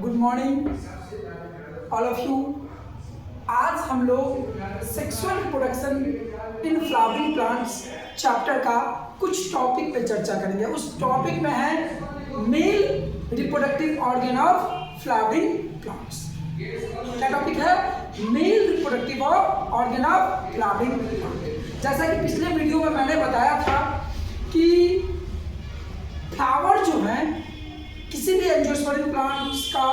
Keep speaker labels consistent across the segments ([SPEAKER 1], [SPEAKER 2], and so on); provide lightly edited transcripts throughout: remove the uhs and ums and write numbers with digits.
[SPEAKER 1] Good morning all of you. आज हम लोग sexual reproduction in flowering plants chapter का कुछ टॉपिक पे चर्चा करेंगे। उस टॉपिक में है male reproductive organ of flowering plants. क्या टॉपिक है? Male reproductive organ of flowering plant. जैसा कि पिछले वीडियो में मैंने बताया था कि फ्लावर जो है किसी भी एंजियोस्पर्मिक प्लांट्स का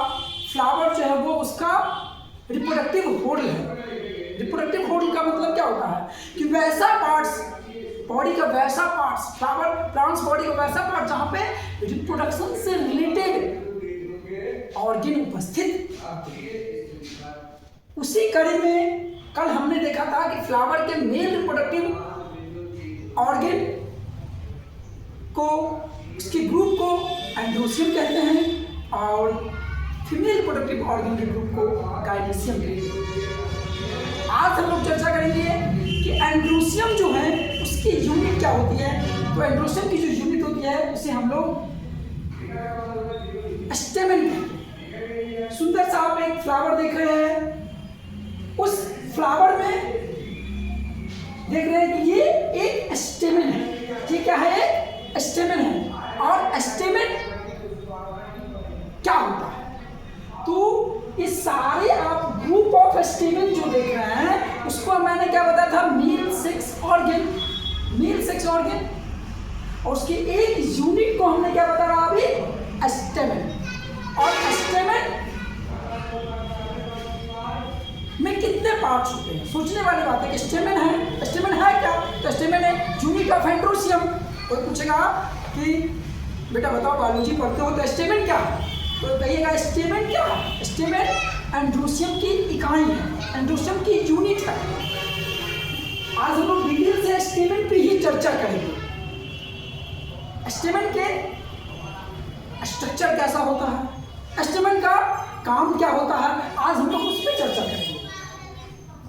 [SPEAKER 1] फ्लावर जो है वो उसका रिप्रोडक्टिव होल्ड है। रिप्रोडक्टिव होल्ड का मतलब क्या होता है कि वैसा पार्ट्स बॉडी का वैसा पार्ट्स फ्लावर प्लांट्स बॉडी का वैसा पार्ट जहां पे रिप्रोडक्शन से रिलेटेड ऑर्गन उपस्थित। उसी कड़ी में कल हमने देखा था कि फ्लावर के मेल रिप्रोडक्टिव ऑर्गन को उसके ग्रुप को एंड्रोसियम कहते हैं और फीमेल रिप्रोडक्टिव ऑर्गन के ग्रुप को गाइनेसियम कहते हैं। आज हम लोग चर्चा करेंगे कि एंड्रोसियम जो है उसकी यूनिट क्या होती है। तो एंड्रोसियम की जो यूनिट होती है उसे हम लोग स्टेमेन कहते हैं। सुंदर सा आप एक फ्लावर देख रहे हैं, उस फ्लावर में देख रहे हैं कि ये एक स्टेमेन है। ये क्या है? स्टेमेन है। और स्टेमेन क्या होता है? तो ये सारे आप ग्रुप ऑफ स्टेमेन जो देख रहे हैं उसको मैंने क्या बताया था? Male sex organ. Male sex organ और उसकी एक यूनिट को हमने क्या बता रहा अभी? स्टेमेन। और स्टेमेन में कितने पार्ट्स होते हैं? सोचने वाली बात है कि स्टेमेन है। स्टेमेन है क्या? तो स्टेमेन है यूनिट ऑफ एंड्रोसियम। कोई पूछेगा कि बेटा बताओ बायोलॉजी पढ़ते हो तो स्टेमेन क्या है? तो कहिएगा स्टेमेन क्या है? स्टेमेन एंड्रोसियम की इकाई है, एंड्रोसियम की यूनिट है। आज हम लोग डिटेल से स्टेमेन पे ही चर्चा करेंगे। स्टेमेन के स्ट्रक्चर कैसा होता है, स्टेमेन का काम क्या होता है, आज हम लोग उस पर चर्चा करेंगे।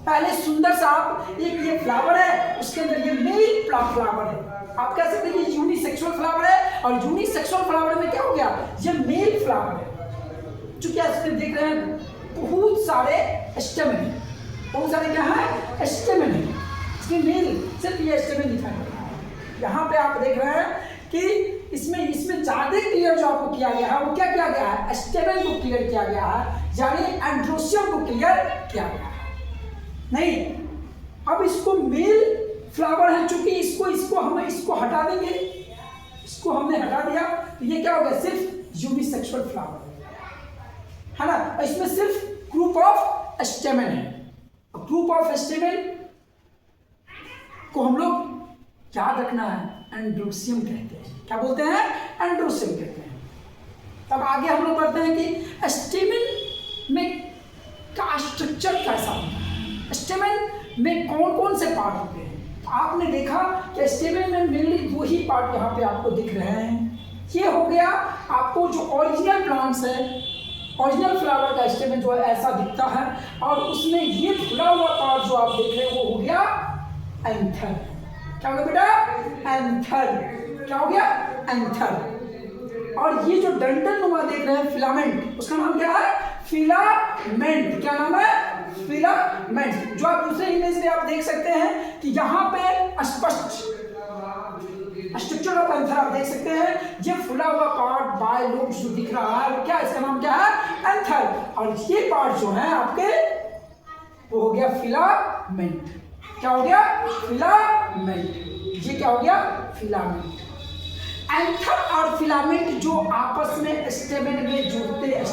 [SPEAKER 1] पहले सुंदर सा आप एक ये फ्लावर है, उसके अंदर ये मेल फ्लावर है। आप कह सकते हैं कि यूनिसेक्सुअल फ्लावर है और यूनिसेक्सुअल फ्लावर में क्या हो गया? ये मेल फ्लावर है। चूंकि आप इसमें देख रहे हैं बहुत सारे स्टेमेन है, बहुत सारे क्या है? स्टेमेन है। इसमें मेल सिर्फ ये स्टेमेन दिखाई दे रहा है। यहाँ पे आप देख रहे हैं कि इसमें ज्यादा क्लियर जो आपको किया गया है वो क्या किया गया है? स्टेमेन को क्लियर किया गया है, यानी एंड्रोसियम को क्लियर किया गया है। नहीं, अब इसको मेल फ्लावर है, चूंकि इसको हटा देंगे, इसको हमने हटा दिया तो ये क्या हो गया? सिर्फ यूनिसेक्सुअल फ्लावर है ना। इसमें सिर्फ ग्रुप ऑफ स्टेमेन है। ग्रुप ऑफ स्टेमेन को हम लोग याद रखना है, एंड्रोसियम कहते हैं। क्या बोलते हैं? एंड्रोसियम कहते हैं। तब आगे हम लोग बढ़ते हैं कि स्टेमेन में का स्ट्रक्चर कैसा होता है, स्टेमेन में कौन कौन से पार्ट होते हैं। आपने देखा कि स्टेमेन में मेनली दो ही पार्ट यहाँ पे आपको दिख रहे हैं। ये हो गया आपको जो ओरिजिनल प्लांट्स है, ओरिजिनल फ्लावर का स्टेमेन जो है ऐसा दिखता है, और उसमें ये खुला हुआ पार्ट जो आप देख रहे हैं वो हो गया एंथर। क्या हो गया बेटा? एंथर। क्या हो गया? एंथर। और ये जो डंठल नुमा देख रहे हैं फिलामेंट, उसका नाम क्या है? फिलामेंट। क्या नाम है? फिलामेंट। जो आप दूसरे इमेज में आप देख सकते हैं कि यहाँ पे स्पष्ट स्ट्रक्चर ऑफ एंथर आप देख सकते हैं। ये फुला हुआ पार्ट बायलोब जो दिख रहा है वो क्या, इसका नाम क्या है? एंथर। और ये पार्ट जो है आपके वो हो गया फिलामेंट। क्या हो गया? फिलामेंट। ये क्या हो गया? फिलामेंट। एंथर और फिलामेंट जो आपस में स्टेमेन में जुड़ते,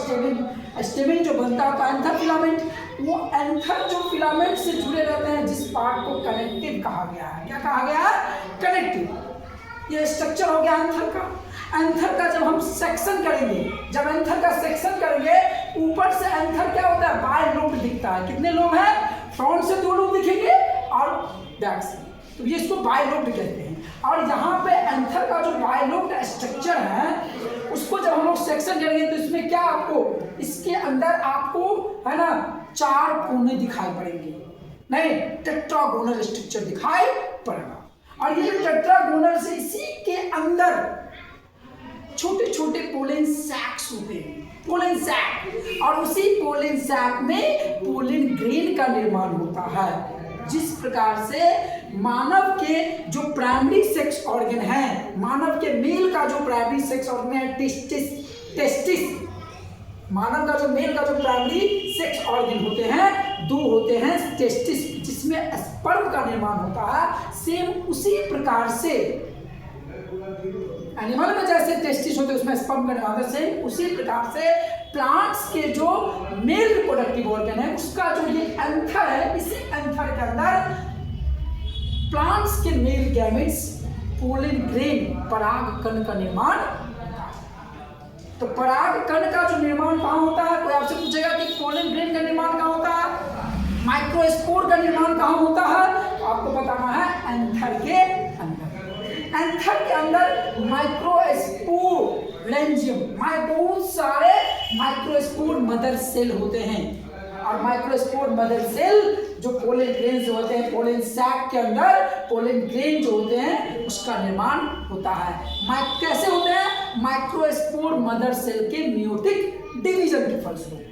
[SPEAKER 1] स्टेमेन जो बनता है एंथर फिलामेंट, वो एंथर जो फिलामेंट से जुड़े रहते हैं जिस पार्ट को कनेक्टिव कहा गया है। क्या कहा गया है? कनेक्टिव। ये स्ट्रक्चर हो गया एंथर का। एंथर का जब हम सेक्शन करेंगे, जब एंथर का सेक्शन करेंगे, ऊपर से एंथर क्या होता है? बाय लोब दिखता है। कितने लोब हैं? फ्रंट से 2 लोब दिखेंगे और बैक से, तो ये इसको बायलोब कहते हैं। और यहाँ पे एंथर का जो बायलोब स्ट्रक्चर है उसको जब हम लोग सेक्शन करेंगे तो इसमें क्या आपको, इसके अंदर आपको है ना 4 कोने दिखाई पड़ेंगे। नहीं, टेट्रागोनल स्ट्रक्चर दिखाई पड़ेगा। और ये जो टेट्रागोनल से इसी के अंदर छोटे छोटे पोलन सैक्स होते हैं। पोलन सैक और उसी पोलन सैक में पोलन ग्रेन का निर्माण होता है। जिस प्रकार से मानव के जो प्राइमरी सेक्स ऑर्गन है, मानव के मेल का जो प्राइमरी सेक्स ऑर्गन है टेस्टिस, मानव का जो मेल का जो प्राइमरी सेक्स ऑर्गन होते हैं, दो होते हैं टेस्टिस जिसमें स्पर्म का निर्माण होता है। सेम उसी प्रकार से एनिमल में जैसे टेस्टिस होते हैं उसमें स्पर्म का निर्माण होता है, सेम उसी प्रकार से प्लांट्स के जो मेल रिप्रोडक्टिव ऑर्गन है उसका जो ये एंथर है, इसी एंथर के अंदर प्लांट्स के मेल गैमेट्स पोलन ग्रेन पराग कण का निर्माण होता है। तो पराग कण का जो निर्माण कहाँ होता है? कोई आपसे पूछेगा कि पोलन ग्रेन का निर्माण कहाँ होता है, माइक्रोस्पोर का निर्माण कहाँ होता है, तो आपको बताना है एंथर के अंदर। एंथर के अंदर माइक्रोस्पोर रेंजियम, बहुत सारे माइक्रोस्पोर मदर सेल होते हैं और माइक्रोस्पोर मदर सेल जो पोलन ग्रेन होते हैं, पोलन सैक के अंदर पोलन ग्रेन जो होते हैं उसका निर्माण होता है। कैसे होते हैं? माइक्रोस्पोर मदर सेल के मियोटिक डिवीजन के फलस्वरूप।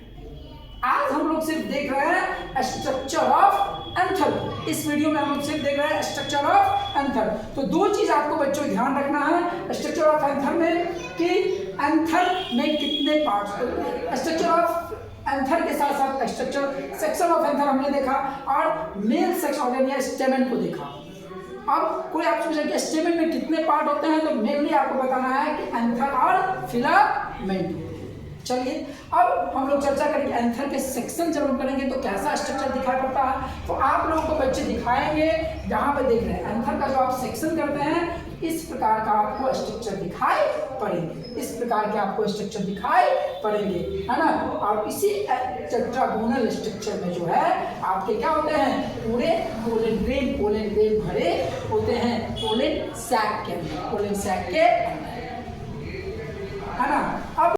[SPEAKER 1] आज हम लोग सिर्फ देख रहे हैं स्ट्रक्चर ऑफ एंथर। इस वीडियो में हम लोग सिर्फ देख रहे हैं स्ट्रक्चर ऑफ एंथर। तो दो चीज आपको बच्चों ध्यान रखना है स्ट्रक्चर ऑफ एंथर में कि एंथर में कितने पार्ट्स, स्ट्रक्चर ऑफ एंथर के साथ साथ स्ट्रक्चर सेक्शन ऑफ एंथर हमने देखा और मेल सेक्स ऑर्गन या स्टेमन को देखा। अब कोई आपसे पूछे कि स्टेमन में कितने पार्ट होते हैं, तो मेनली आपको बताना है कि एंथर और फिलामेंट। चलिए अब हम लोग चर्चा करेंगे एंथर के सेक्शन जब हम करेंगे तो कैसा स्ट्रक्चर दिखाई पड़ता है। तो आप लोगों को बच्चे दिखाएंगे, जहां पे देख रहे हैं एंथर का जो आप सेक्शन करते हैं इस प्रकार का आपको स्ट्रक्चर दिखाई पड़ेंगे, इस प्रकार के आपको स्ट्रक्चर दिखाई पड़ेंगे, है ना। और इसी टेट्रागोनल स्ट्रक्चर में जो है आपके क्या होते हैं, पूरे पोलन ग्रेन भरे होते हैं पोलन सैक के अंदर, पोलन सैक के अंदर, है ना। अब